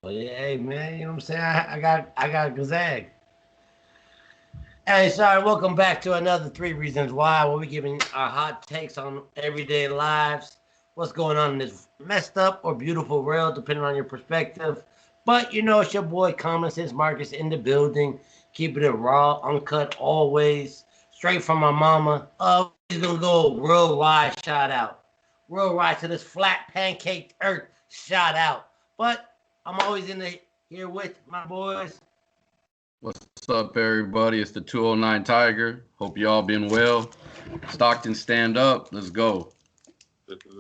Well, yeah, hey man, you know what I'm saying? I got Gazag. Hey, sorry, welcome back to another Three Reasons Why, where we giving our hot takes on everyday lives, what's going on in this messed up or beautiful world, depending on your perspective. But you know, it's your boy Common Sense Marcus in the building, keeping it raw, uncut, always, straight from my mama. We just gonna go worldwide shout out, worldwide to this flat pancaked earth shout out. But I'm always in the here with my boys. What's up, everybody? It's the 209 Tiger. Hope y'all been well. Stockton, stand up. Let's go. This is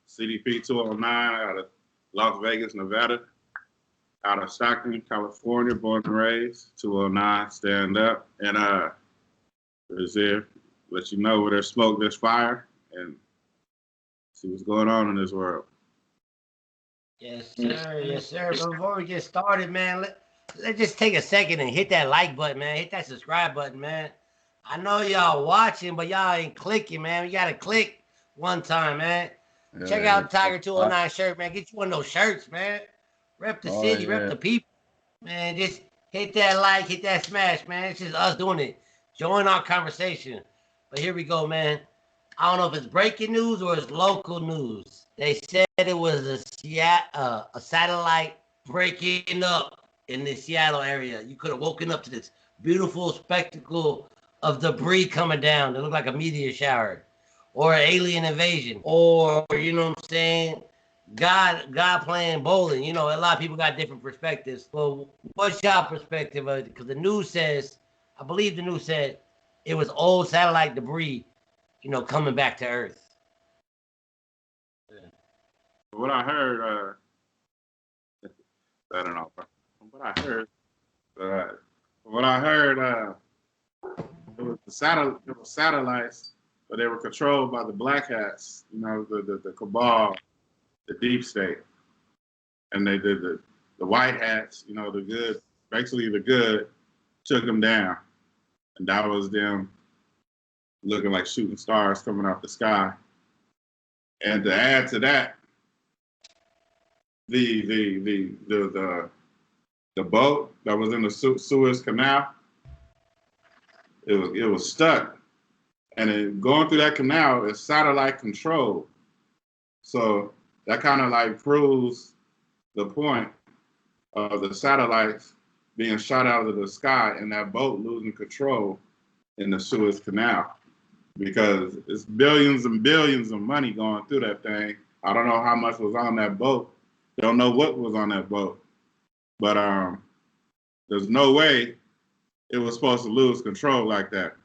CDP 209 out of Las Vegas, Nevada. Out of Stockton, California, born and raised. 209, stand up. And is there, let you know where there's smoke, there's fire, and see what's going on in this world. Yes, sir. Yes, sir. But before we get started, man, let's just take a second and hit that like button, man. Hit that subscribe button, man. I know y'all watching, but y'all ain't clicking, man. You gotta click one time, man. Check Yeah, out Tiger 209 shirt, man. Get you one of those shirts, man. Rep the oh, city, rep yeah. the people. Man, just hit that like, hit that smash, man. It's just us doing it. Join our conversation. But here we go, man. I don't know if it's breaking news or it's local news. They said it was a satellite breaking up in the Seattle area. You could have woken up to this beautiful spectacle of debris coming down. It looked like a meteor shower, or an alien invasion, or you know what I'm saying. God playing bowling. You know, a lot of people got different perspectives. Well, what's your perspective of it? Because the news says, I believe the news said it was old satellite debris, coming back to Earth. What I heard, I don't know. What I heard, uh, what I heard, it was satellites, but they were controlled by the black hats, the cabal, the deep state, and they did the white hats, the good, basically the good, took them down, and that was them looking like shooting stars coming out the sky. And to add to that, the boat that was in the Suez Canal, it was stuck, and going through that canal is satellite controlled. So that kind of like proves the point of the satellites being shot out of the sky and that boat losing control in the Suez Canal, because it's billions and billions of money going through that thing. I don't know how much was on that boat. Don't know what was on that boat, but there's no way it was supposed to lose control like that.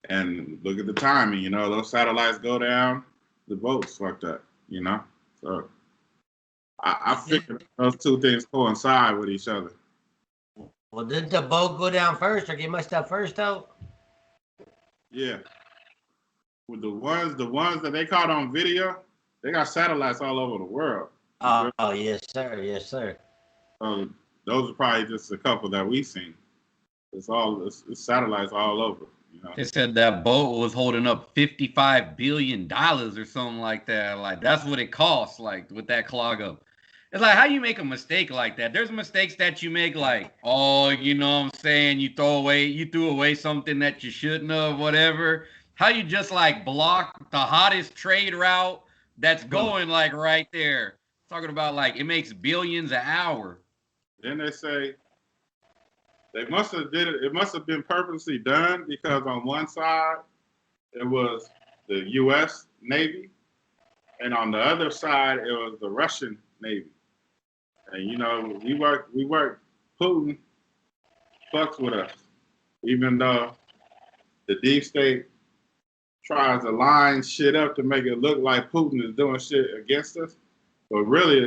And look at the timing. Those satellites go down, the boat's fucked up. So I figured those two things coincide with each other. Well, didn't the boat go down first or get messed up first, though? Yeah, with the ones that they caught on video, they got satellites all over the world. Oh, yes, sir. Yes, sir. So those are probably just a couple that we seen. It's satellites all over. They said that boat was holding up $55 billion or something like that. Like, that's what it costs, like, with that clog up. It's like, how you make a mistake like that? There's mistakes that you make, like, oh, you know what I'm saying? You threw away something that you shouldn't have, whatever. How you just, like, block the hottest trade route that's going, like, right there? Talking about, like, it makes billions an hour. Then they say they must have did it. It must have been purposely done, because on one side it was the U.S. Navy, and on the other side it was the Russian Navy. And we work. Putin fucks with us, even though the deep state tries to line shit up to make it look like Putin is doing shit against us. But really,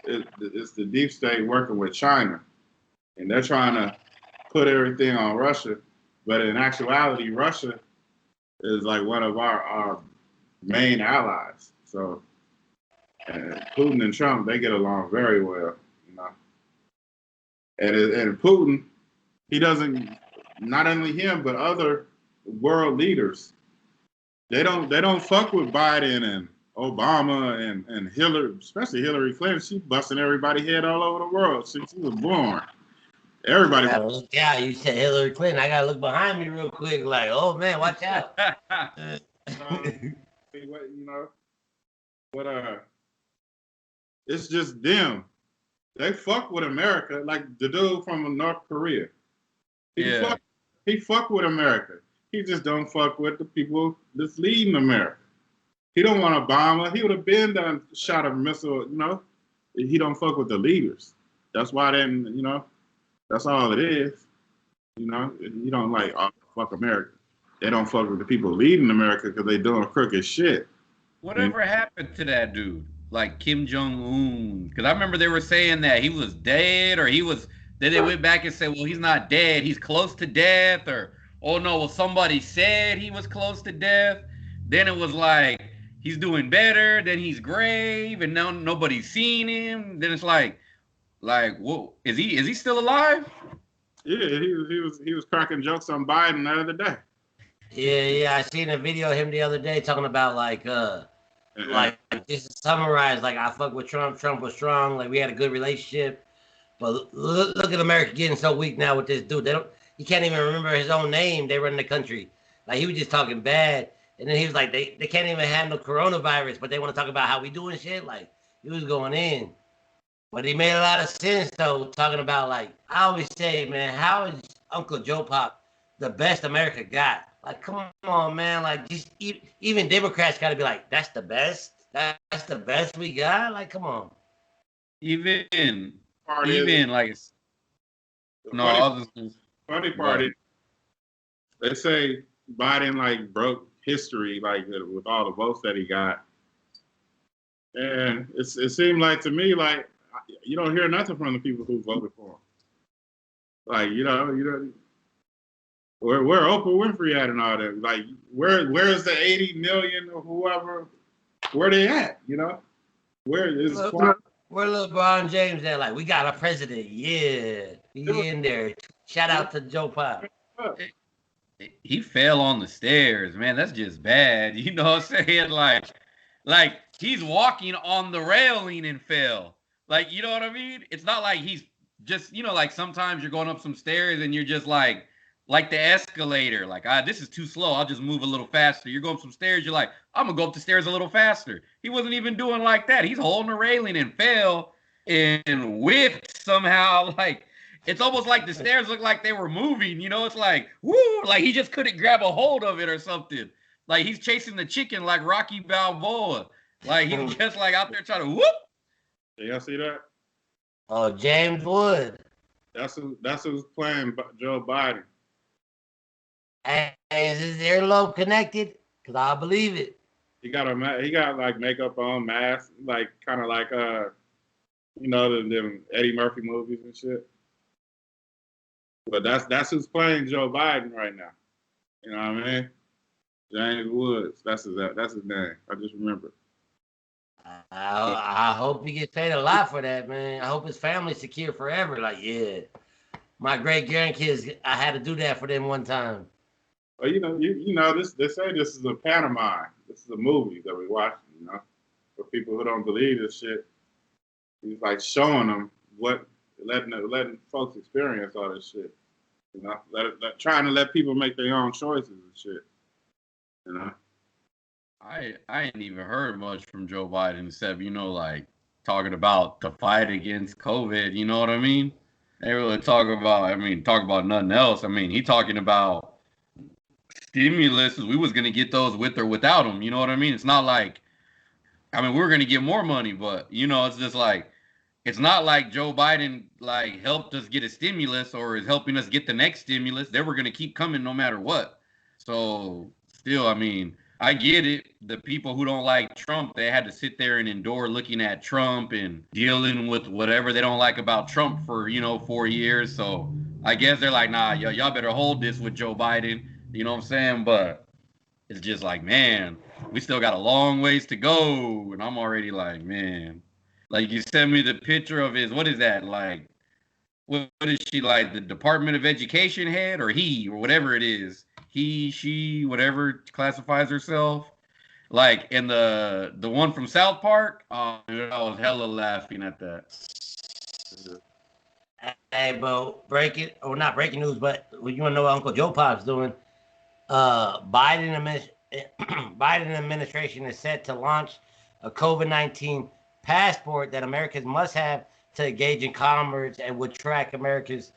it's the deep state working with China, and they're trying to put everything on Russia. But in actuality, Russia is like one of our main allies. So Putin and Trump, they get along very well, you know. And Putin, he doesn't. Not only him, but other world leaders. They don't fuck with Biden and Obama and Hillary, especially Hillary Clinton, she busting everybody head all over the world since she was born. Everybody. I gotta look out. You said Hillary Clinton. I gotta look behind me real quick. Like, oh man, watch out. You know, but it's just them. They fuck with America, like the dude from North Korea. He fuck with America. He just don't fuck with the people that's leading America. He don't want Obama. He would have been done shot a missile, you know. He don't fuck with the leaders. That's why then, you know, that's all it is. You know, you don't like fuck America. They don't fuck with the people leading America because they doing crooked shit. Whatever happened to that dude? Like Kim Jong-un? Because I remember they were saying that he was dead, or he was. Then they went back and said, well, he's not dead. He's close to death. Or, oh no, well, somebody said he was close to death. Then it was like, he's doing better. Then he's grave, and now nobody's seen him. Then it's like, whoa, is he still alive? Yeah, he was cracking jokes on Biden the other day. Yeah, I seen a video of him the other day talking about like just to summarize, like I fuck with Trump. Trump was strong. Like we had a good relationship. But look at America getting so weak now with this dude. He can't even remember his own name. They run the country. Like he was just talking bad. And then he was like, they can't even handle coronavirus, but they want to talk about how we doing shit. Like he was going in. But he made a lot of sense though, talking about like I always say, man, how is Uncle Joe Pop the best America got? Like, come on, man. Like, just even Democrats got to be like, that's the best. That's the best we got. Like, come on. Even like, funny part is they say Biden like broke history like with all the votes that he got, and it seemed like to me like you don't hear nothing from the people who voted for him. Like you know. Where Oprah Winfrey at and all that? Like, where's the 80 million or whoever? Where they at? You know, where LeBron James at? Like, we got a president. Yeah, he in there. Shout out to Joe Pop. He fell on the stairs, man. That's just bad. You know what I'm saying? Like he's walking on the railing and fell. Like, you know what I mean? It's not like he's just, you know, like sometimes you're going up some stairs and you're just like the escalator, like, this is too slow. I'll just move a little faster. You're going up some stairs. You're like, I'm going to go up the stairs a little faster. He wasn't even doing like that. He's holding the railing and fell and whipped somehow. Like, it's almost like the stairs look like they were moving. You know, it's like, woo, like he just couldn't grab a hold of it or something. Like he's chasing the chicken like Rocky Balboa. Like he's just like out there trying to whoop. Y'all see that? Oh, James Wood. That's who's playing Joe Biden. Hey, is his earlobe connected? Cause I believe it. He got like makeup on, mask, like kind of like you know them Eddie Murphy movies and shit. But that's who's playing Joe Biden right now. You know what I mean? James Woods. That's his name. I just remember. I hope he gets paid a lot for that, man. I hope his family's secure forever. Like, yeah, my great grandkids, I had to do that for them one time. Well, you know, this they say this is a pantomime. This is a movie that we watching. You know, for people who don't believe this shit, he's like showing them letting folks experience all this shit. You know, trying to let people make their own choices and shit. You know. I ain't even heard much from Joe Biden except, you know, like talking about the fight against COVID. You know what I mean? They really talk about nothing else. I mean, he talking about stimulus. We was gonna get those with or without him. You know what I mean? It's not like, I mean, we're gonna get more money, but you know, it's just like, it's not like Joe Biden like helped us get a stimulus or is helping us get the next stimulus. They were gonna keep coming no matter what. So still, I mean, I get it. The people who don't like Trump, they had to sit there and endure looking at Trump and dealing with whatever they don't like about Trump for, 4 years. So I guess they're like, nah, y'all better hold this with Joe Biden. You know what I'm saying? But it's just like, man, we still got a long ways to go. And I'm already like, man, like you sent me the picture of his, what is that? Like, what is she, like the Department of Education head or he or whatever it is? He, she, whatever classifies herself. Like in the one from South Park, dude, I was hella laughing at that. Hey, bro, not breaking news, but you want to know what Uncle Joe Pop's doing? Biden administration is set to launch a COVID-19 passport that Americans must have to engage in commerce and would track Americans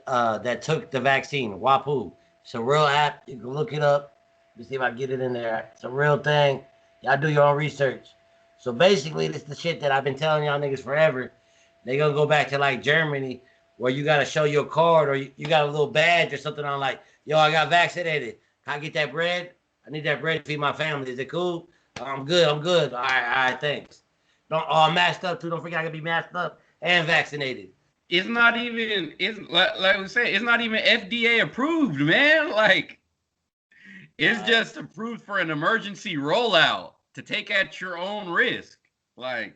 that took the vaccine. WAPU. It's a real app. You can look it up. Let me see if I can get it in there. It's a real thing. Y'all do your own research. So basically, this is the shit that I've been telling y'all niggas forever. They're going to go back to like Germany where you got to show your card or you got a little badge or something on like, yo, I got vaccinated. Can I get that bread? I need that bread to feed my family. Is it cool? I'm good. All right, thanks. I'm masked up too. Don't forget I can be masked up and vaccinated. It's not even, like we say, it's not even FDA approved, man. Like, it's just approved for an emergency rollout to take at your own risk. Like,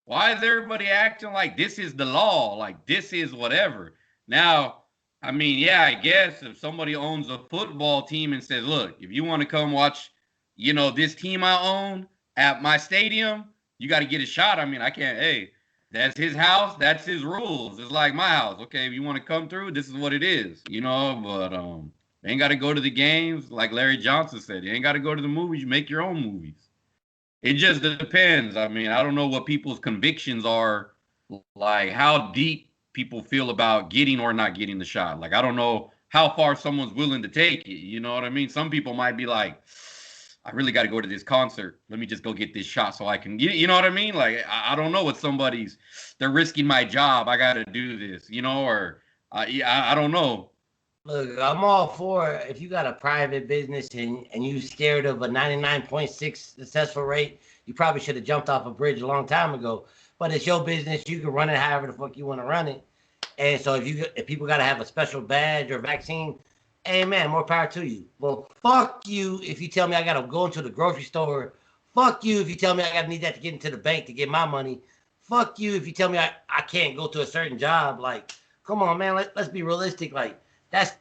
why is everybody acting like this is the law? Like, this is whatever. Now, I mean, yeah, I guess if somebody owns a football team and says, look, if you want to come watch, this team I own at my stadium, you got to get a shot. I mean, I can't, hey, that's his house. That's his rules. It's like my house. Okay, if you want to come through, this is what it is, but they ain't got to go to the games. Like Larry Johnson said, you ain't got to go to the movies. You make your own movies. It just depends. I mean, I don't know what people's convictions are, like how deep people feel about getting or not getting the shot. Like, I don't know how far someone's willing to take it. You know what I mean? Some people might be like, I really got to go to this concert. Let me just go get this shot so I can get, you know what I mean? Like, I don't know what they're risking my job. I got to do this, or I don't know. Look, I'm all for if you got a private business and you scared of a 99.6 successful rate, you probably should have jumped off a bridge a long time ago. But it's your business. You can run it however the fuck you want to run it. And so if people got to have a special badge or vaccine, hey, man, more power to you. Well, fuck you if you tell me I got to go into the grocery store. Fuck you if you tell me I got to need that to get into the bank to get my money. Fuck you if you tell me I can't go to a certain job. Like, come on, man. Let's be realistic. Like, that's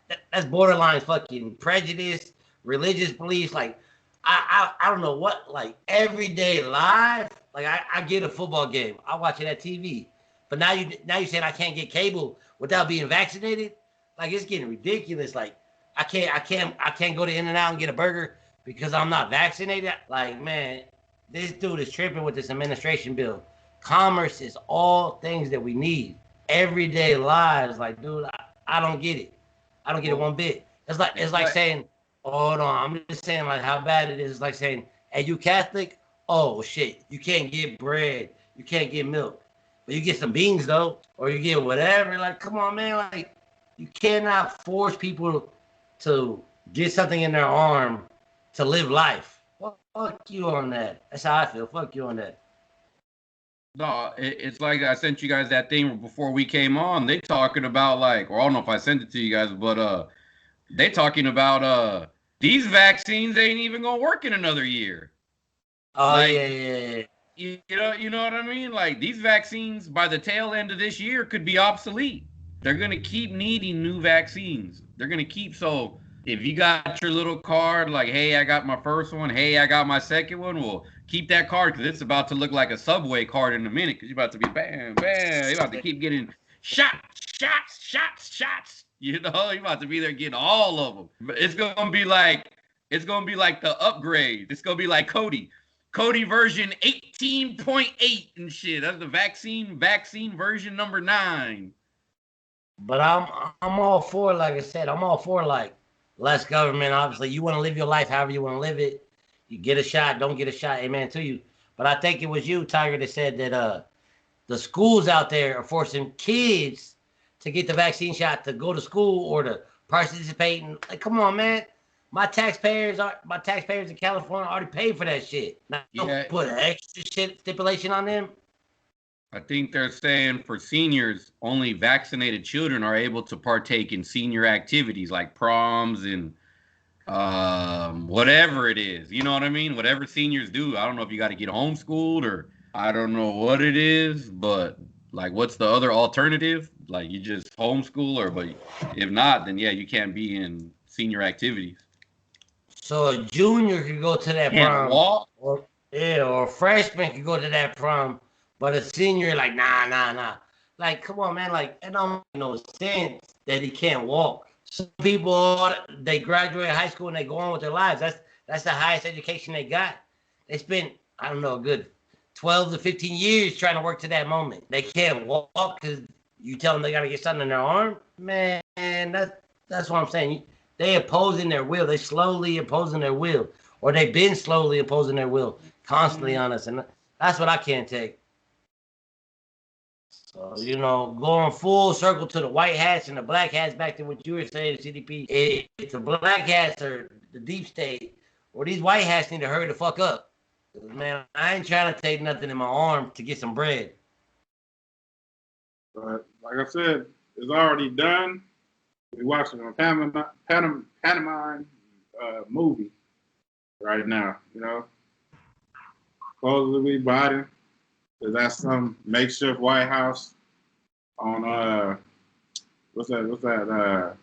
borderline fucking prejudice, religious beliefs. Like, I don't know what, like, everyday life. Like, I get a football game. I watch it at TV. But now you saying I can't get cable without being vaccinated? Like, it's getting ridiculous. Like, I can't go to In-N-Out and get a burger because I'm not vaccinated. Like, man, this dude is tripping with this administration bill. Commerce is all things that we need. Everyday lives. Like, dude, I don't get it. I don't get it one bit. It's like saying, hold on, I'm just saying like how bad it is. It's like saying, hey, you Catholic? Oh shit, you can't get bread, you can't get milk, but you get some beans though, or you get whatever. Like, come on, man, like you cannot force people to get something in their arm to live life. Fuck you on that. That's how I feel. Fuck you on that. No, it's like I sent you guys that thing before we came on. They talking about like, or I don't know if I sent it to you guys, but they talking about these vaccines ain't even gonna work in another year. Oh, like, yeah. You know what I mean? Like, these vaccines by the tail end of this year could be obsolete. They're gonna keep needing new vaccines. They're gonna keep, so if you got your little card, like, hey, I got my first one, hey, I got my second one, well, keep that card because it's about to look like a Subway card in a minute because you're about to be bam, bam. You're about to keep getting shots. You're about to be there getting all of them. But it's gonna be like the upgrade. It's gonna be like Cody version 18.8 and shit. That's the vaccine version number 9. But I'm all for, like I said, I'm all for like less government. Obviously, you want to live your life however you want to live it. You get a shot, don't get a shot, amen to you. But I think it was you, Tiger, that said that the schools out there are forcing kids to get the vaccine shot to go to school or to participate. And like, come on, man. My taxpayers in California already paid for that shit. Now, don't put an extra shit stipulation on them. I think they're saying for seniors, only vaccinated children are able to partake in senior activities like proms and whatever it is. You know what I mean? Whatever seniors do. I don't know if you got to get homeschooled or I don't know what it is, but like, what's the other alternative? Like, you just homeschool, or but if not, then yeah, you can't be in senior activities. So a junior could go to that Can't prom, walk. or or a freshman could go to that prom, but a senior like nah. Like, come on, man. Like, it don't make no sense that he can't walk. Some people, they graduate high school and they go on with their lives. That's the highest education they got. They spent, I don't know, a good 12 to 15 years trying to work to that moment. They can't walk because you tell them they got to get something in their arm. Man, that's what I'm saying. They opposing their will. They slowly opposing their will. Or they've been slowly opposing their will constantly on us. And that's what I can't take. So, going full circle to the white hats and the black hats, back to what you were saying, CDP. It's the black hats or the deep state, or these white hats need to hurry the fuck up. Man, I ain't trying to take nothing in my arm to get some bread. But like I said, it's already done. We're watching a pantomime movie right now, Supposedly Biden is at some makeshift White House on what's that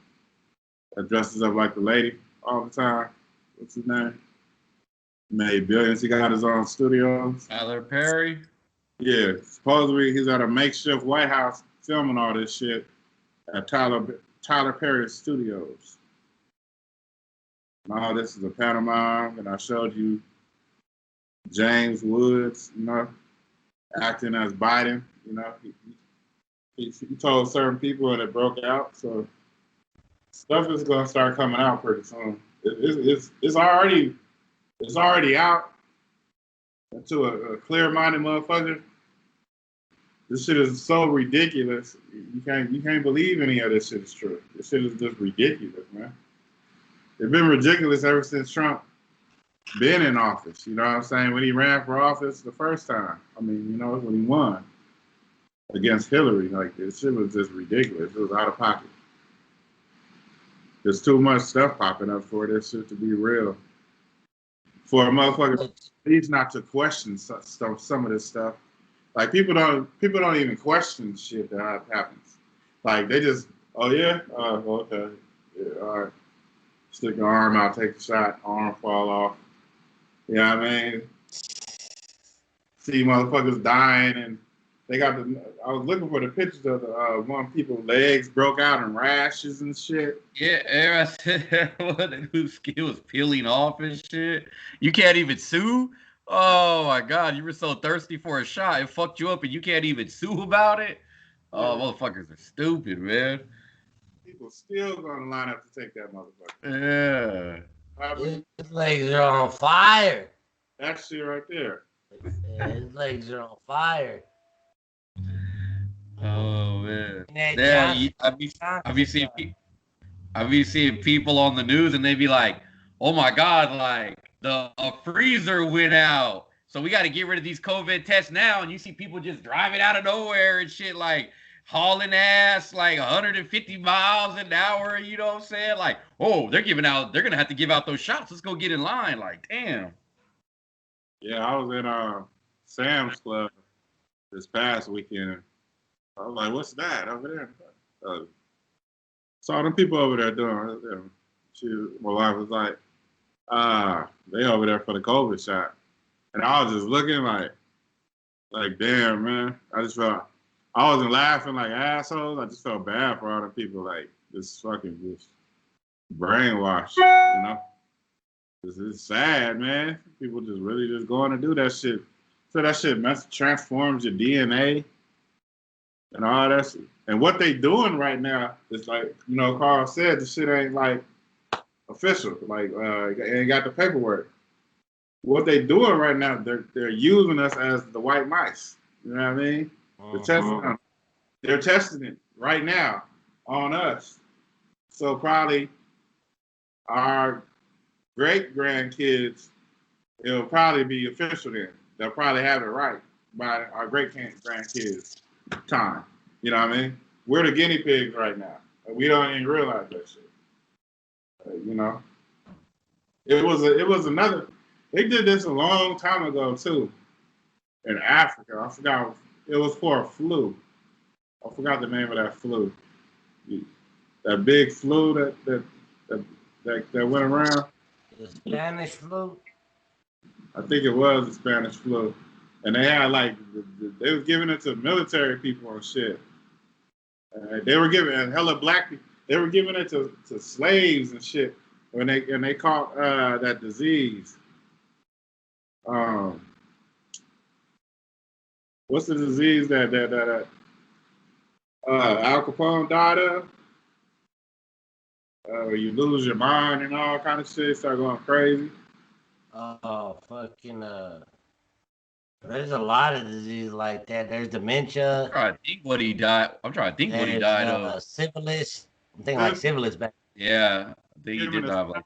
that dresses up like the lady all the time. What's his name? Made billions. He got his own studios. Tyler Perry. Yeah, supposedly he's at a makeshift White House filming all this shit at Tyler Perry Studios. Now this is a pantomime, and I showed you James Woods, acting as Biden. He told certain people and it broke out. So stuff is gonna start coming out pretty soon. It's already out. To a clear-minded motherfucker, this shit is so ridiculous. You can't believe any of this shit is true. This shit is just ridiculous, man. It's been ridiculous ever since Trump been in office. You know what I'm saying? When he ran for office the first time. I mean, when he won against Hillary, like, this shit was just ridiculous. It was out of pocket. There's too much stuff popping up for this shit to be real. For a motherfucker, he's not to question some of this stuff. Like, people don't even question shit that happens. Like, they just, oh yeah, okay, yeah, all right. Stick your arm out, take the shot, arm fall off. You know what I mean? See motherfuckers dying, and they got I was looking for the pictures of the one people's legs broke out and rashes and shit. Yeah, I said whose skin was peeling off and shit. You can't even sue. Oh my God, you were so thirsty for a shot, it fucked you up, and you can't even sue about it. Oh, motherfuckers are stupid, man. People still gonna line up to take that Yeah. motherfucker. His legs are on fire. That shit right there. His legs are on fire. Oh man. Yeah, I've been seeing people on the news, and they be like, "Oh my God, like a freezer went out, so we got to get rid of these COVID tests now." And you see people just driving out of nowhere and shit, like hauling ass like 150 miles an hour. You know what I'm saying? Like, oh, they're gonna have to give out those shots. Let's go get in line. Like, damn. Yeah, I was in Sam's Club this past weekend. I was like, "What's that over there?" Saw them people over there doing it. My wife was like, they over there for the COVID shot. And I was just looking like damn, man. I wasn't laughing like assholes. I just felt bad for all the people, like, just brainwashed, This is sad, man. People just really just going to do that shit. So that shit transforms your DNA and all that shit. And what they doing right now is like, Carl said, the shit ain't like official. Like, ain't got the paperwork. What they doing right now, they're using us as the white mice. You know what I mean? They're testing it right now on us. So probably our great grandkids, it'll probably be official then. They'll probably have it right by our great grandkids' time. You know what I mean? We're the guinea pigs right now. We don't even realize that shit. It was another. They did this a long time ago too, in Africa. I forgot. It was for a flu. I forgot the name of that flu. That big flu that went around. The Spanish flu. I think it was the Spanish flu, and they had like they was giving it to military people and shit. They were giving hella black people. They were giving it to slaves and shit when they caught that disease. What's the disease that Al Capone died of? Where you lose your mind and all kind of shit, start going crazy. Oh, fucking there's a lot of disease like that. There's dementia. I'm trying to think what he died. I'm trying to think what he died of. Syphilis. I'm thinking like syphilis back. Yeah, I think he did die of like.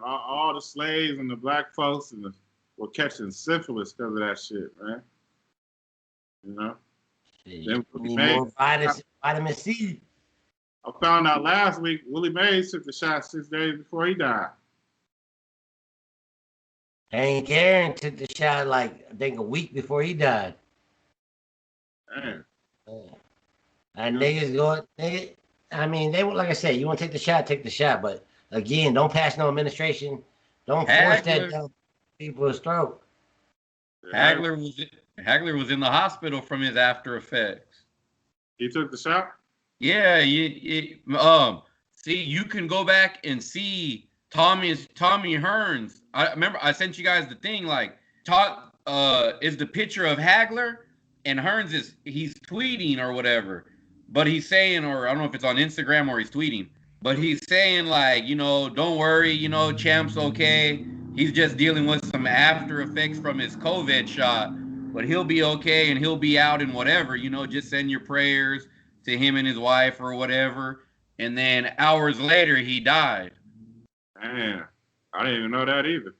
All the slaves and the black folks were catching syphilis because of that shit, man. You know? You need more vitamin C. I found out last week Willie Mays took the shot 6 days before he died. Hank Aaron took the shot like I think a week before he died. Man. And niggas going, I mean, they like I said, you want to take the shot, but again, don't pass no administration. Don't force that down people's throat. Hagler was in the hospital from his after effects. He took the shot? Yeah, see, you can go back and see Tommy Hearns. I remember I sent you guys the thing, like, is the picture of Hagler, and Hearns he's tweeting or whatever, but he's saying, or I don't know if it's on Instagram or he's tweeting, but he's saying like, don't worry, Champ's okay. He's just dealing with some after effects from his COVID shot, but he'll be okay and he'll be out and whatever, just send your prayers to him and his wife or whatever. And then hours later, he died. Man, I didn't even know that either.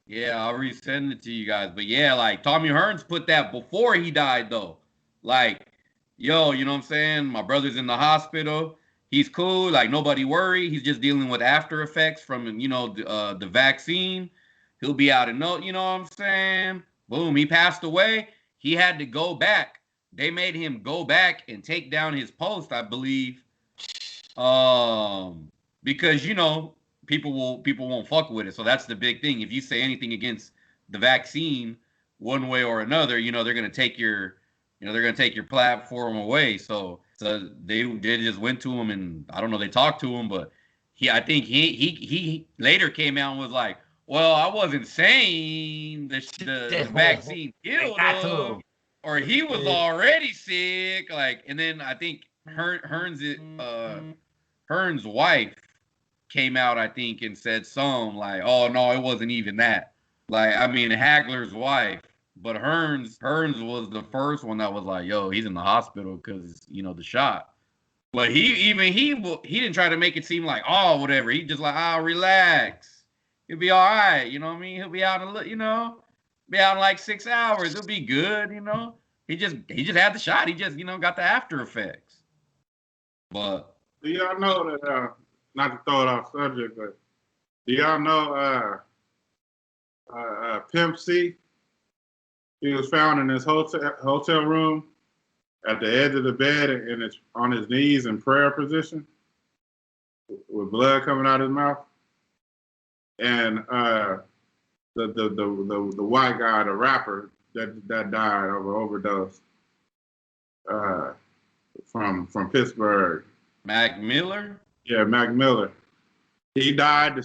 Yeah, I'll resend it to you guys. But yeah, like Tommy Hearns put that before he died, though. Like, yo, you know what I'm saying? My brother's in the hospital. He's cool. Like, nobody worry. He's just dealing with after effects from, the vaccine. He'll be out in you know what I'm saying? Boom, he passed away. He had to go back. They made him go back and take down his post, I believe. Because, people won't fuck with it. So that's the big thing. If you say anything against the vaccine one way or another, they're going to take your platform away. So they just went to him, and I don't know, they talked to him, but I think he later came out and was like, well, I wasn't saying the vaccine killed him, or he was already sick. Like, and then I think Hearns' wife came out, I think, and said something like, oh, no, it wasn't even that. Like, I mean, Hagler's wife. But Hearns was the first one that was like, yo, he's in the hospital because, the shot. But he didn't try to make it seem like, oh, whatever. He just like, relax. He'll be all right. You know what I mean? He'll be out be out in like 6 hours. He'll be good, He just had the shot. He just, got the after effects. But do y'all know that, not to throw it off subject, but do y'all know Pimp C? He was found in his hotel room at the edge of the bed and it's on his knees in prayer position with blood coming out of his mouth. And the white guy, the rapper that died of an overdose from Pittsburgh. Mac Miller? Yeah, Mac Miller. He died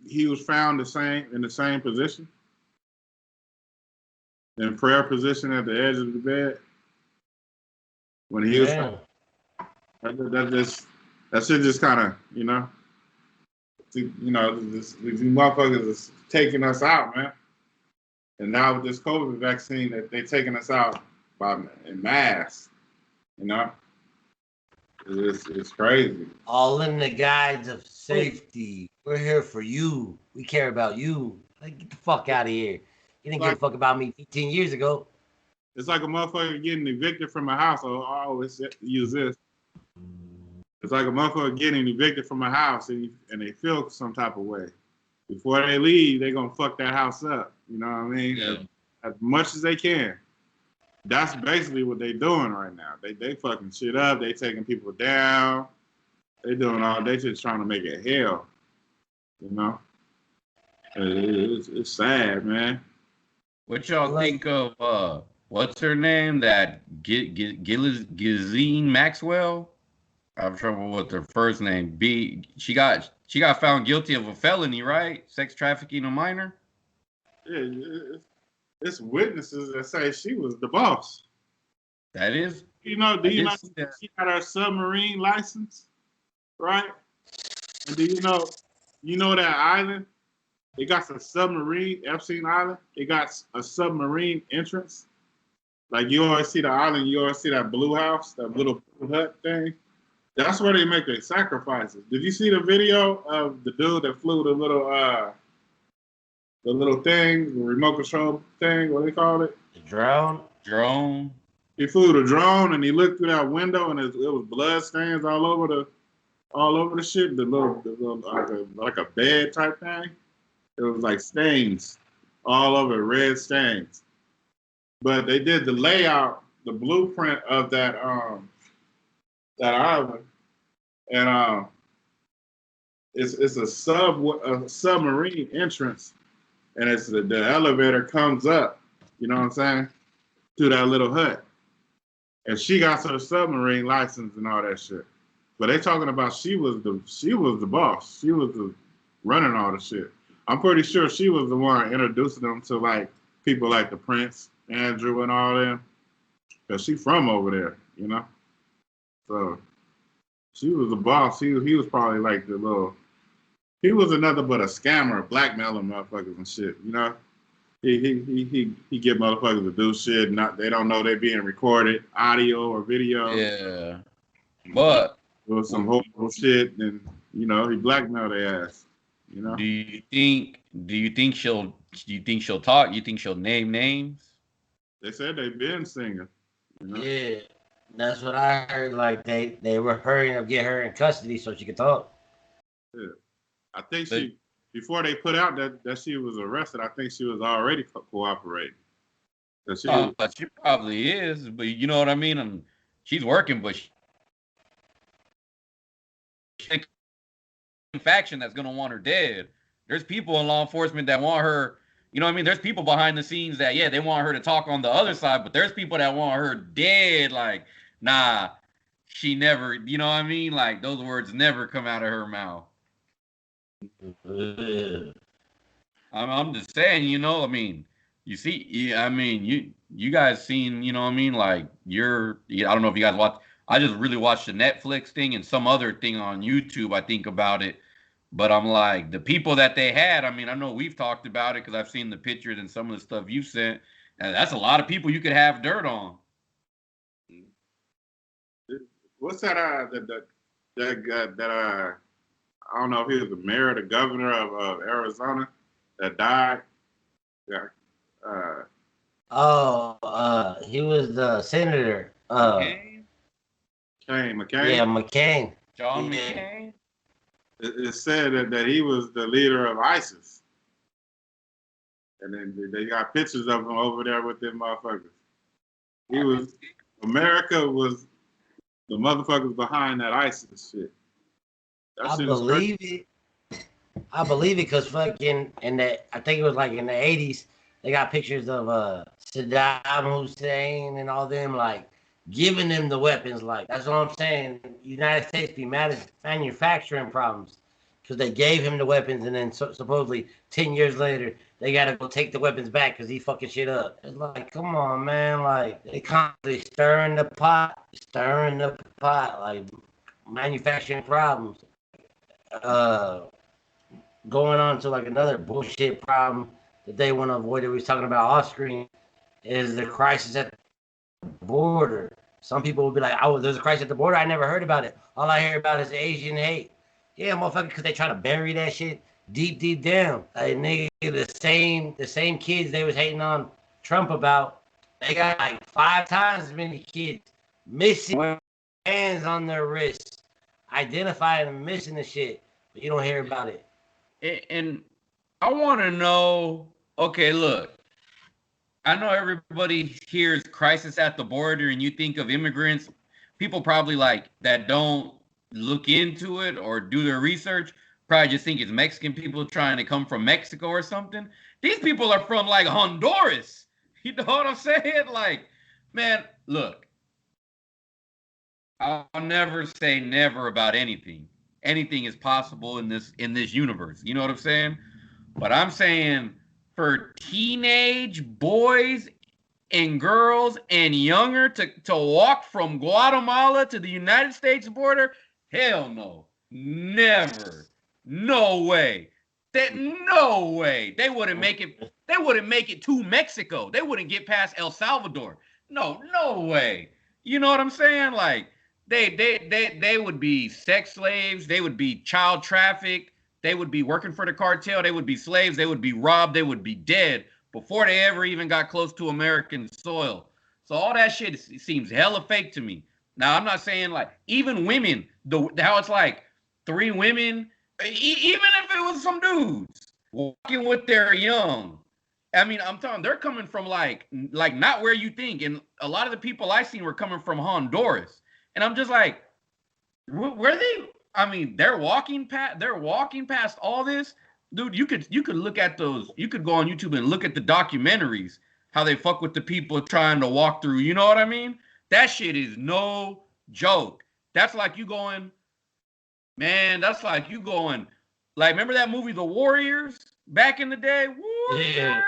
he was found in the same position. In prayer position at the edge of the bed. When he was that shit just kind of, these motherfuckers is taking us out, man. And now with this COVID vaccine, that they taking us out in mass, It's crazy. All in the guise of safety. We're here for you. We care about you. Like, get the fuck out of here. You didn't give a fuck about me 15 years ago. It's like a motherfucker getting evicted from a house. I always use this. It's like a motherfucker getting evicted from a house and they feel some type of way. Before they leave, they're going to fuck that house up. You know what I mean? Yeah. As much as they can. That's basically what they're doing right now. They fucking shit up. They taking people down. They just trying to make it hell. It's sad, man. What y'all Like, think of what's her name? That Ghislaine Maxwell? I have trouble with her first name. She got found guilty of a felony, right? Sex trafficking a minor. Yeah, it's witnesses that say she was the boss. That is, You know, do I you did know see that. she got her submarine license, right? And do you know that island? It got a submarine, Epstein Island. It got a submarine entrance. Like you always see the island, you always see that blue house, that little blue hut thing. That's where they make their sacrifices. Did you see the video of the dude that flew the little thing, the remote control thing? What do they call it? the drone. Drone. He flew the drone and he looked through that window and it was blood stains all over the shit. The little like a bed type thing. It was like stains all over, red stains. But they did the layout, the blueprint of that island, and it's a submarine entrance, and it's the elevator comes up. You know what I'm saying? To that little hut, and she got her submarine license and all that shit. But they talking about she was the boss. She was the running all the shit. I'm pretty sure she was the one introducing them to like people like the Prince, Andrew, and all them. Cause she from over there, you know. So she was the boss. He was probably like the little. He was another but a scammer, blackmailing motherfuckers and shit. You know. He get motherfuckers to do shit. Not they don't know they being recorded, audio or video. Yeah, but Or some horrible shit, and you know he blackmailed their ass. You know. do you think she'll talk? You think she'll name names? They said they been singing. You know? Yeah, that's what I heard. Like they were hurrying to get her in custody so she could talk. Yeah. I think But- she before they put out that she was arrested. I think she was already cooperating. That She probably is, but you know what I mean. And she's working, but she's a faction that's gonna want her dead. There's people in law enforcement that want her. You know what I mean? There's people behind the scenes that they want her to talk on the other side, but there's people that want her dead. Like, nah, she never. You know what I mean? Like those words never come out of her mouth. Ugh. I'm just saying, you know, I mean, you see, I mean, you guys seen, you know what I mean? Like, I don't know if you guys watch, I just really watched the Netflix thing and some other thing on YouTube, I think about it. But I'm like, the people that they had, I mean, I know we've talked about it because I've seen the pictures and some of the stuff you sent. And that's a lot of people you could have dirt on. What's that? That guy that I don't know if he was the mayor or the governor of Arizona that died. Yeah. He was the senator. McCain? McCain. Yeah, McCain. John Yeah. McCain? It said that he was the leader of ISIS. And then they got pictures of him over there with them motherfuckers. America was the motherfuckers behind that ISIS shit. That I shit is believe crazy. it. I believe it because fucking I think it was like in the 80s, they got pictures of Saddam Hussein and all them like giving them the weapons. Like that's what I'm saying. United States be mad at manufacturing problems because they gave him the weapons and then supposedly 10 years later they gotta go take the weapons back because he fucking shit up. It's like, come on, man. Like they constantly stirring the pot, like manufacturing problems. Going on to like another bullshit problem that they want to avoid that we was talking about off screen is the crisis at the border. Some people will be like, "Oh, there's a crisis at the border. I never heard about it. All I hear about is Asian hate." Yeah, motherfucker, because they try to bury that shit deep down. Like nigga, the same kids they was hating on Trump about, they got like 5 times as many kids missing hands on their wrists, identified and missing the shit, but you don't hear about it. And I want to know, okay, look, I know everybody hears crisis at the border and you think of immigrants, people probably like that don't look into it or do their research. probably just think it's Mexican people trying to come from Mexico or something. These people are from like Honduras. You know what I'm saying? Like, man, look, I'll never say never about anything. Anything is possible in this universe. You know what I'm saying? But I'm saying for teenage boys and girls and younger to walk from Guatemala to the United States border, hell no. Never. No way. No way. They wouldn't make it. They wouldn't make it to Mexico. They wouldn't get past El Salvador. No way. You know what I'm saying? Like they would be sex slaves. They would be child trafficked. They would be working for the cartel. They would be slaves. They would be robbed. They would be dead before they ever even got close to American soil. So all that shit seems hella fake to me. Now, I'm not saying like even women, how it's like 3 women, even if it was some dudes walking with their young. I mean, I'm telling they're coming from like not where you think. And a lot of the people I seen were coming from Honduras. And I'm just like, where they? I mean, they're walking past all this. Dude, you could look at those. You could go on YouTube and look at the documentaries, how they fuck with the people trying to walk through. You know what I mean? That shit is no joke. That's like you going, man, that's like you going, like, remember that movie, The Warriors, back in the day? Warriors. Yeah.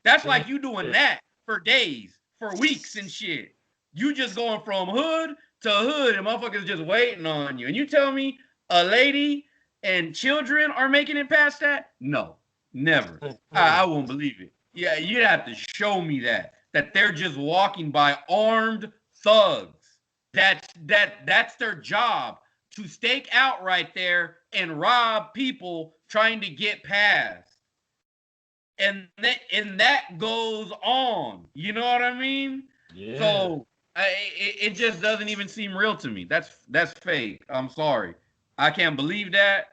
That's like you doing that for days, for weeks and shit. You just going from hood to hood and motherfuckers just waiting on you. And you tell me a lady and children are making it past that? No, never. I won't believe it. Yeah, you'd have to show me that they're just walking by armed thugs. That's their job, to stake out right there and rob people trying to get past. And that goes on. You know what I mean? Yeah. So it just doesn't even seem real to me. That's fake. I'm sorry. I can't believe that.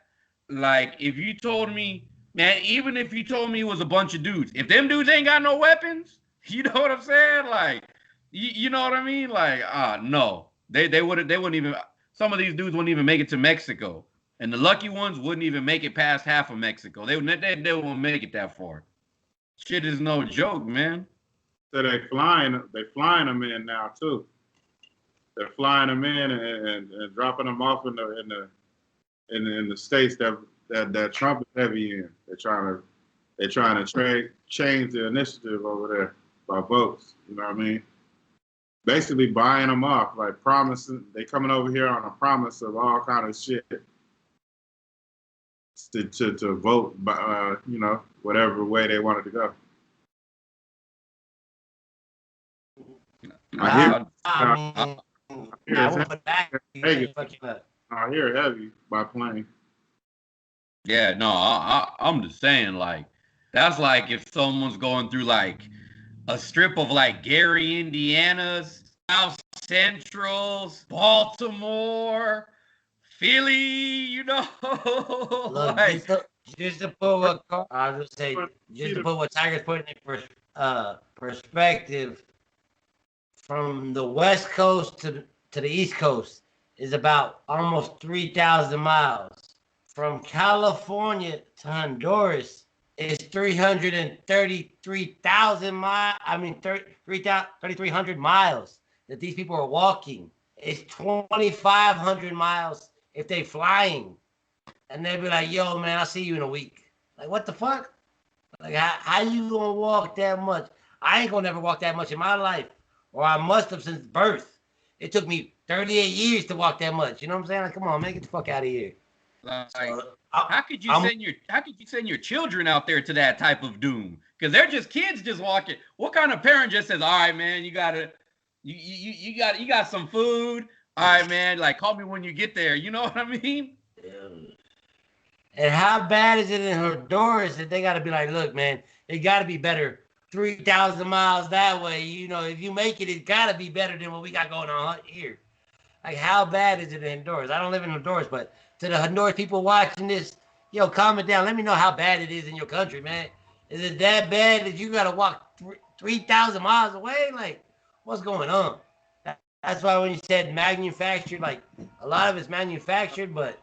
Like, if you told me, man, even if you told me it was a bunch of dudes, if them dudes ain't got no weapons, you know what I'm saying? Like, you know what I mean? Like, no. They wouldn't even, some of these dudes wouldn't even make it to Mexico. And the lucky ones wouldn't even make it past half of Mexico. They won't make it that far. Shit is no joke, man. So they flying them in now too. They're flying them in and dropping them off in the states that Trump is heavy in. They're trying to change the initiative over there by votes. You know what I mean? Basically buying them off, like promising. They coming over here on a promise of all kind of shit to vote by, whatever way they wanted to go. I hear heavy by plane. Yeah, no, I'm just saying, like, that's like if someone's going through like a strip of like Gary, Indiana's, South Central's, Baltimore, Philly, you know. Look, like, just to put what I was say, just to put what Tiger's putting in perspective, from the West Coast to the East Coast is about almost 3,000 miles. From California to Honduras is 333,000 miles. I mean, 3,300 miles that these people are walking. It's 2,500 miles if they flying. And they'll be like, yo, man, I'll see you in a week. Like, what the fuck? Like, how you gonna walk that much? I ain't gonna never walk that much in my life. Or I must have since birth. It took me 38 years to walk that much. You know what I'm saying? Like, come on, man, get the fuck out of here. Like, how could you send your children out there to that type of doom? Because they're just kids just walking. What kind of parent just says, all right, man, you got some food. All right, man, like, call me when you get there. You know what I mean? And how bad is it in Honduras that they got to be like, look, man, it got to be better 3,000 miles that way. You know, if you make it, it's got to be better than what we got going on here. Like, how bad is it in Honduras? I don't live in Honduras, but to the Honduras people watching this, yo, comment down. Let me know how bad it is in your country, man. Is it that bad that you got to walk 3,000 miles away? Like, what's going on? That's why when you said manufactured, like, a lot of it's manufactured, but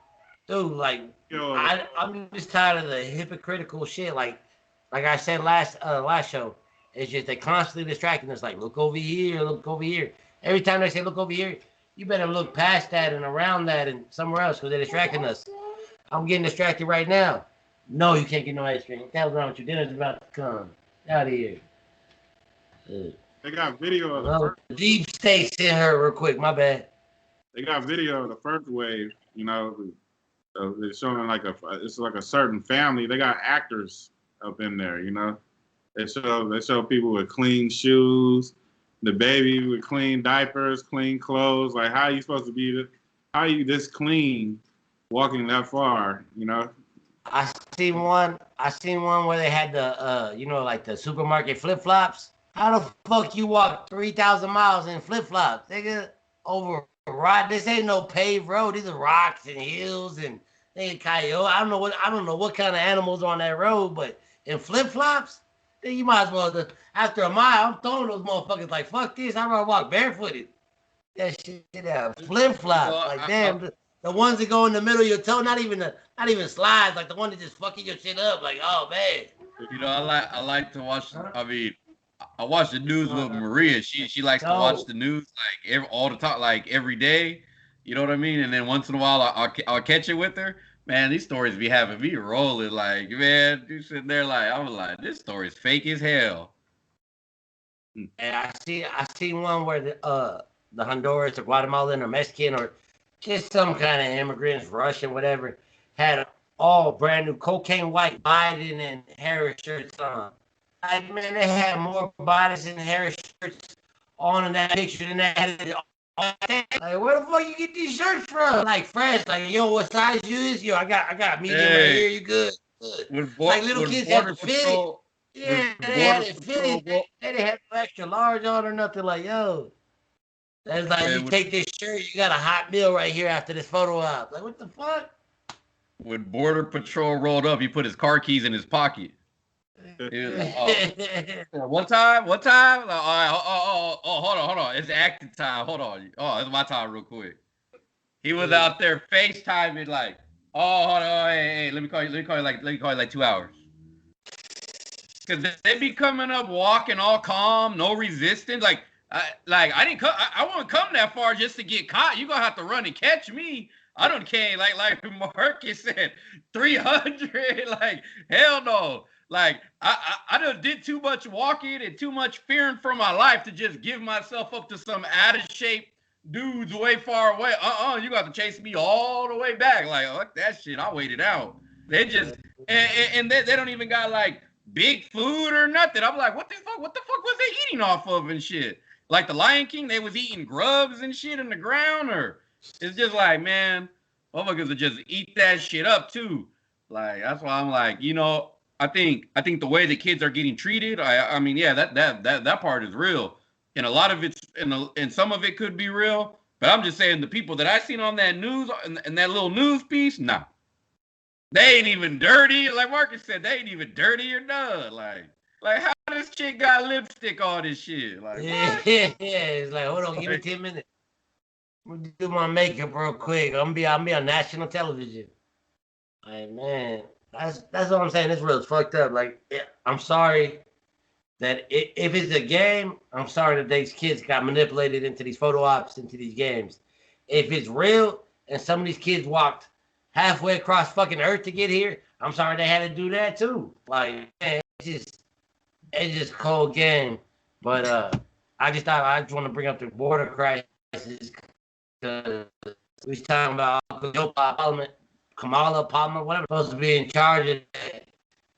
dude, like Yo, I'm just tired of the hypocritical shit. Like I said last show, it's just they constantly distracting us. Like look over here, look over here. Every time they say look over here, you better look past that and around that and somewhere else because they're distracting us. I'm getting distracted right now. No, you can't get no ice cream. What the hell's wrong with you? Dinner's about to come. Get out of here. they got video of the Well, first. deep state's in her real quick. My bad. They got video of the first wave. You know, they're showing like it's like a certain family. They got actors up in there. You know, they show people with clean shoes, the baby with clean diapers, clean clothes. Like how are you supposed to be? How are you this clean walking that far? You know. I seen one where they had the like the supermarket flip flops. How the fuck you walk 3,000 miles in flip flops? Nigga, over rock. This ain't no paved road. These are rocks and hills and nigga coyote. I don't know what kind of animals on that road, but in flip flops, then you might as well. After a mile, I'm throwing those motherfuckers like fuck this. I'd rather walk barefooted. That shit out. Flip flops, like damn. The ones that go in the middle of your toe, not even slides, like the one that just fucking your shit up. Like, oh man. You know, I like to watch. I mean, I watch the news with Maria. She likes to watch the news like all the time, like every day. You know what I mean? And then once in a while, I'll catch it with her. Man, these stories be having me rolling. Like, man, you sitting there like I'm like, this story's fake as hell. And I see one where the Honduras or Guatemalan or Mexican or just some kind of immigrants, Russian, whatever, had all brand new cocaine white Biden and Harris shirts on. Like, man, they had more Biden and Harris shirts on in that picture than they had like, where the fuck you get these shirts from? Like, fresh. Like, yo, what size you is? Yo, I got medium right here. You good? Like, little kids had to fit it. Yeah, they had to fit it. They didn't have no extra large on or nothing. Like, yo. That's like, you take this shirt, you got a hot meal right here after this photo op. Like, what the fuck? When Border Patrol rolled up, he put his car keys in his pocket. One time. Like, hold on. It's acting time. Hold on. Oh, it's my time real quick. He was out there FaceTiming like, oh, hold on, hey, let me call you like 2 hours. Cause they be coming up walking all calm, no resistance. I didn't come. I won't come that far just to get caught. You gonna have to run and catch me. I don't care. Like Marcus said, 300. Like hell no. Like I done did too much walking and too much fearing for my life to just give myself up to some out of shape dudes way far away. You got to chase me all the way back. Like fuck that shit. I waited out. They just and they don't even got like big food or nothing. I'm like, what the fuck was they eating off of and shit? Like the Lion King, they was eating grubs and shit in the ground, or it's just like, man, motherfuckers would just eat that shit up too. Like that's why I'm like, you know, I think the way the kids are getting treated, I mean, yeah, that part is real, and a lot of it's and some of it could be real, but I'm just saying the people that I seen on that news and that little news piece, nah, they ain't even dirty. Like Marcus said, they ain't even dirty or none. Like how this chick got lipstick on this shit? Like yeah, it's like, hold on, give me 10 minutes. I'm gonna do my makeup real quick. I'm gonna be on national television. Like, man, that's what I'm saying. This world's fucked up. Like, I'm sorry that if it's a game, I'm sorry that these kids got manipulated into these photo ops, into these games. If it's real and some of these kids walked halfway across fucking Earth to get here, I'm sorry they had to do that too. Like, man, it's just cold game. But I just want to bring up the border crisis because we was talking about Kamala Palmer, whatever, supposed to be in charge of that.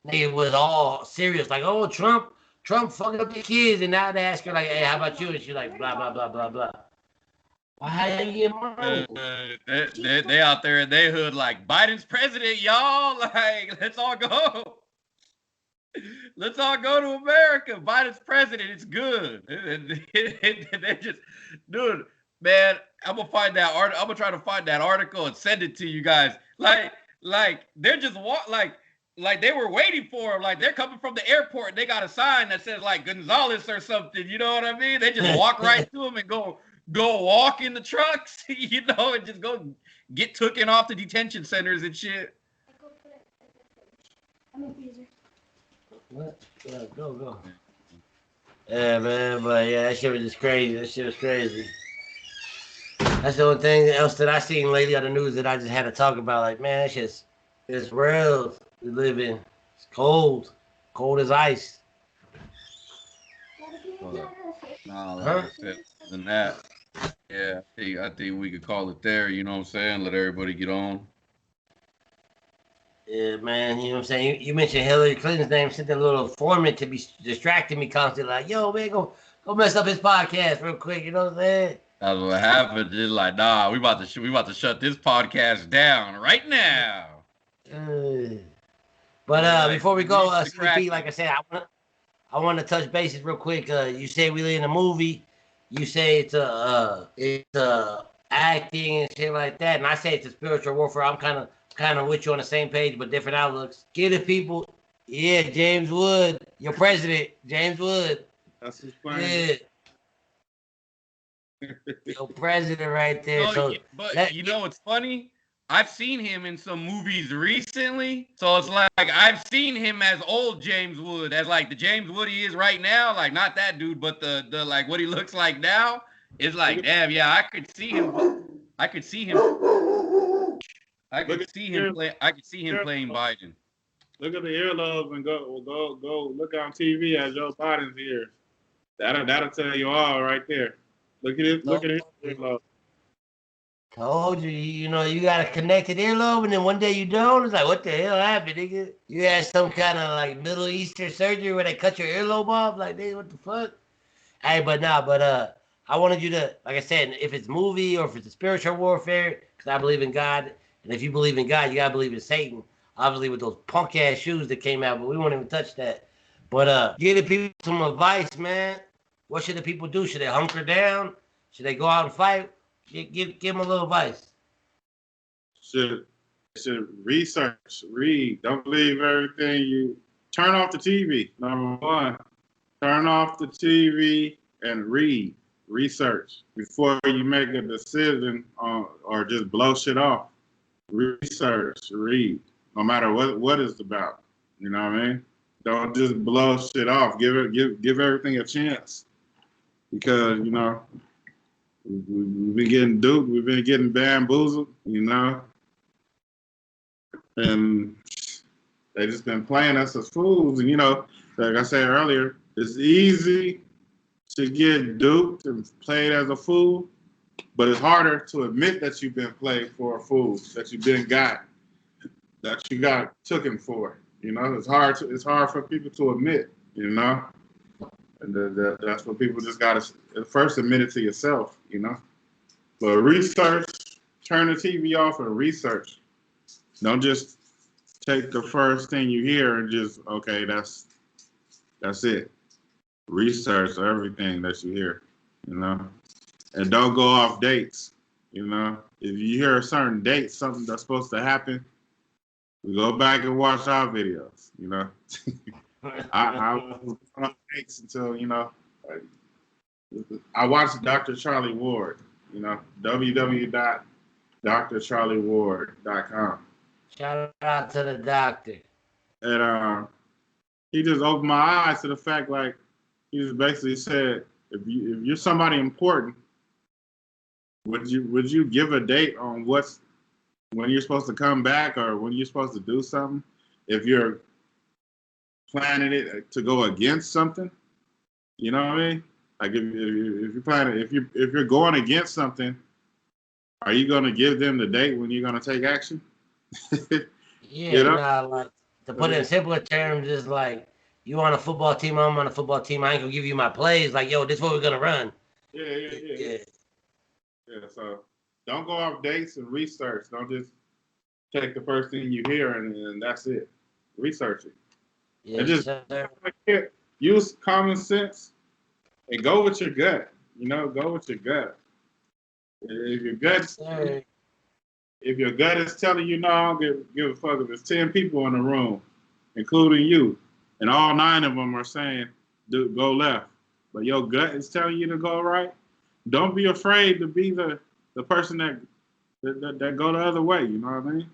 Nigga was all serious, like, oh, Trump fucking up the kids, and now they ask her like, hey, how about you? And she's like, blah blah blah blah blah. Why you get money? They out there in their hood like Biden's president, y'all. Like, let's all go. Let's all go to America. Biden's president. It's good. They just, dude, man. I'm gonna find that art. I'm gonna try to find that article and send it to you guys. Like they're just like they were waiting for him. Like they're coming from the airport. And they got a sign that says like Gonzalez or something. You know what I mean? They just walk right to him and go go walk in the trucks, you know, and just go get taken off the detention centers and shit. What? Go. Yeah, man, but yeah, that shit was just crazy. That shit was crazy. That's the only thing else that I seen lately on the news that I just had to talk about. Like, man, it's real. We live in. It's cold as ice. Nah, like I said, than that, yeah, I think we could call it there. You know what I'm saying? Let everybody get on. Yeah, man, you know what I'm saying? You mentioned Hillary Clinton's name, sent a little informant to be distracting me constantly, like, yo, man, go mess up his podcast real quick, you know what I'm saying? That's what happened. Just like, nah, we about to shut this podcast down right now. But before we go, CP, like I said, I want to touch bases real quick. You say we live in a movie. You say it's acting and shit like that, and I say it's a spiritual warfare. I'm kind of with you on the same page, but different outlooks. Give the people, yeah, James Wood, your president, James Wood. That's his plan. Yeah. Your president right there. No, so, but you know what's funny? I've seen him in some movies recently, so it's like I've seen him as old James Wood, as like the James Wood he is right now, like not that dude, but the like what he looks like now. It's like, damn, yeah, I could see him playing Biden. Look at the earlobes and go look on TV at Joe Biden's ears. That'll tell you all right there. Look at it. Look at his earlobe. Told you, you know, you got a connected earlobe, and then one day you don't. It's like, what the hell happened, nigga? You had some kind of like Middle Eastern surgery where they cut your earlobe off. Like, nigga, what the fuck? Hey, but I wanted you to, like I said, if it's movie or if it's a spiritual warfare, because I believe in God, and if you believe in God, you gotta believe in Satan. Obviously, with those punk ass shoes that came out, but we won't even touch that. But give the people some advice, man. What should the people do? Should they hunker down? Should they go out and fight? Give them a little advice. Should research, read. Don't believe everything you. Turn off the TV. Number one, turn off the TV and read. Research before you make a decision or just blow shit off. Research, read. No matter what it's about. You know what I mean? Don't just blow shit off. Give everything a chance. Because, you know, we've been getting duped, we've been getting bamboozled, you know. And they just been playing us as fools. And, you know, like I said earlier, it's easy to get duped and played as a fool, but it's harder to admit that you've been played for a fool, that you've been got, that you got taken for. You know, it's hard for people to admit, you know. And that's what people just got to first admit it to yourself, you know. But research, turn the TV off and research. Don't just take the first thing you hear and just, okay, that's it. Research everything that you hear, you know. And don't go off dates, you know. If you hear a certain date, something that's supposed to happen, we go back and watch our videos, you know. I was on dates until, you know, I watched Dr. Charlie Ward, you know, www.drcharlieward.com. Shout out to the doctor. And he just opened my eyes to the fact, like, he just basically said, if you're somebody important, would you give a date on when you're supposed to come back or when you're supposed to do something? If you're planning it to go against something, you know what I mean? Like if you're planning, if you're going against something, are you going to give them the date when you're going to take action? Yeah, you know? Like to put it in simpler terms, is like you on a football team, I'm on a football team. I ain't gonna give you my plays. Like, yo, this is what we're gonna run. Yeah. So don't go off dates and research. Don't just take the first thing you hear and that's it. Research it. Yeah, and just use common sense and go with your gut. You know, go with your gut. If your gut is telling you no, I don't give a fuck if there's 10 people in the room, including you, and all 9 of them are saying go left, but your gut is telling you to go right, don't be afraid to be the person that go the other way. You know what I mean?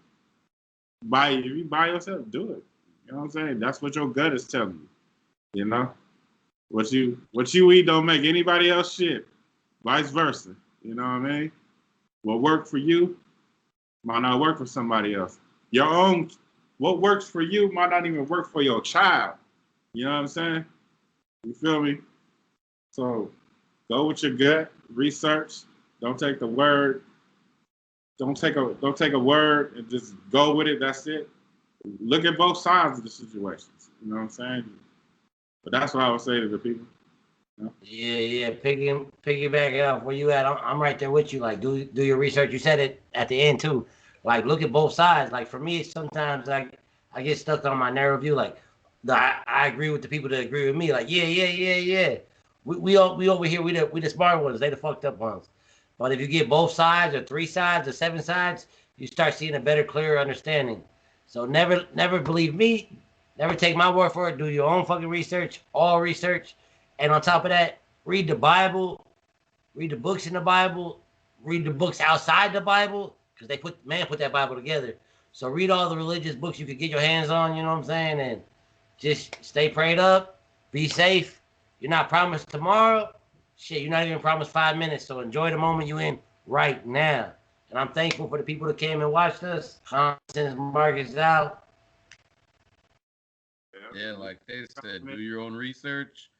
If you by yourself, do it. You know what I'm saying? That's what your gut is telling you. You know, what you eat don't make anybody else shit. Vice versa. You know what I mean? What worked for you might not work for somebody else. What works for you might not even work for your child. You know what I'm saying? You feel me? So go with your gut, research. Don't take the word. Don't take a word and just go with it. That's it. Look at both sides of the situations. You know what I'm saying? But that's what I would say to the people. You know? Yeah. Piggyback off where you at. I'm right there with you. Like, do your research. You said it at the end too. Like, look at both sides. Like for me, sometimes I get stuck on my narrow view. Like, I agree with the people that agree with me. Like, yeah. We over here. We the smart ones. They the fucked up ones. But if you get both sides or three sides or seven sides, you start seeing a better, clearer understanding. So never believe me. Never take my word for it. Do your own fucking research, all research. And on top of that, read the Bible, read the books in the Bible, read the books outside the Bible, because man put that Bible together. So read all the religious books you could get your hands on, you know what I'm saying? And just stay prayed up, be safe. You're not promised tomorrow. Shit, you're not even promised 5 minutes. So enjoy the moment you're in right now. And I'm thankful for the people that came and watched us. Since Marcus out. Yeah, like they said, do your own research.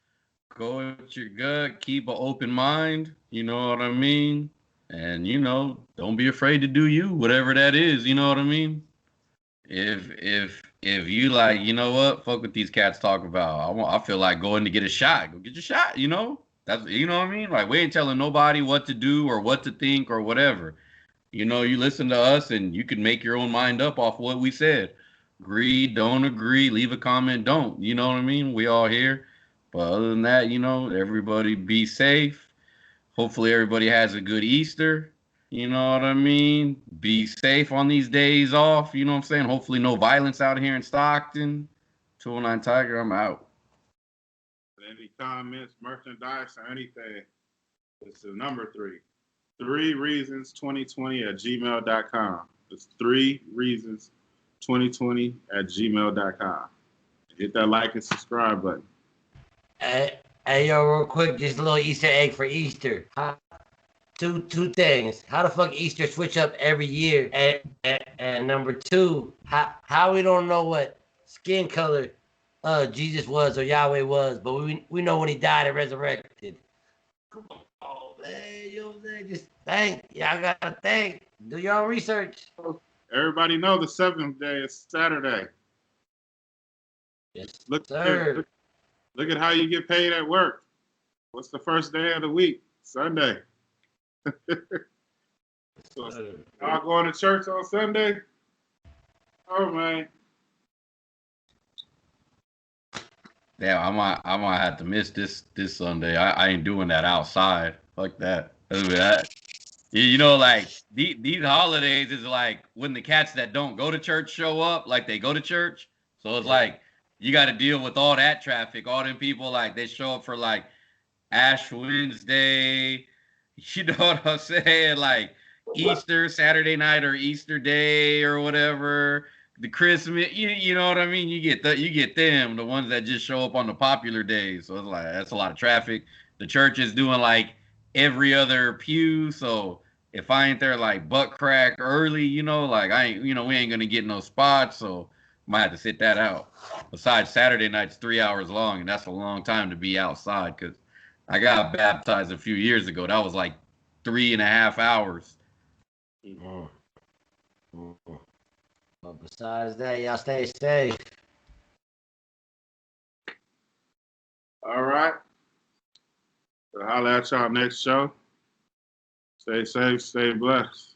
Go with your gut. Keep an open mind. You know what I mean? And don't be afraid to do you, whatever that is. You know what I mean? If you like, you know what? Fuck what these cats talk about. I feel like going to get a shot. Go get your shot. That's what I mean. Like we ain't telling nobody what to do or what to think or whatever. You listen to us and you can make your own mind up off what we said. Agree, don't agree, leave a comment, don't. You know what I mean? We all here. But other than that, everybody be safe. Hopefully everybody has a good Easter. You know what I mean? Be safe on these days off. You know what I'm saying? Hopefully no violence out here in Stockton. 209 Tiger, I'm out. Any comments, merchandise, or anything, it's the number 3. 3reasons2020@gmail.com. It's 3reasons2020@gmail.com. Hit that like and subscribe button. Hey, yo, real quick, just a little Easter egg for Easter. Two things. How the fuck Easter switch up every year? And number two, how we don't know what skin color Jesus was or Yahweh was, but we know when he died and resurrected. Come on, man. You know what I'm saying? Just think. Y'all gotta think. Do your own research. Everybody know the 7th day is Saturday. Yes, Look, sir. look at how you get paid at work. What's the first day of the week? Sunday. So, y'all going to church on Sunday? Oh man. Damn, I might have to miss this Sunday. I ain't doing that outside. Fuck that. Like these holidays is like when the cats that don't go to church show up, like they go to church. So it's like you got to deal with all that traffic, all them people like they show up for like Ash Wednesday. You know what I'm saying? Like Easter Saturday night or Easter Day or whatever. The Christmas, you know what I mean? You get them, the ones that just show up on the popular days. So it's like that's a lot of traffic. The church is doing like every other pew. So if I ain't there like butt crack early, like I ain't, we ain't gonna get no spots. So might have to sit that out. Besides, Saturday night's 3 hours long, and that's a long time to be outside because I got baptized a few years ago. That was like 3.5 hours. But besides that, y'all stay safe. All right. So holla at y'all next show. Stay safe, stay blessed.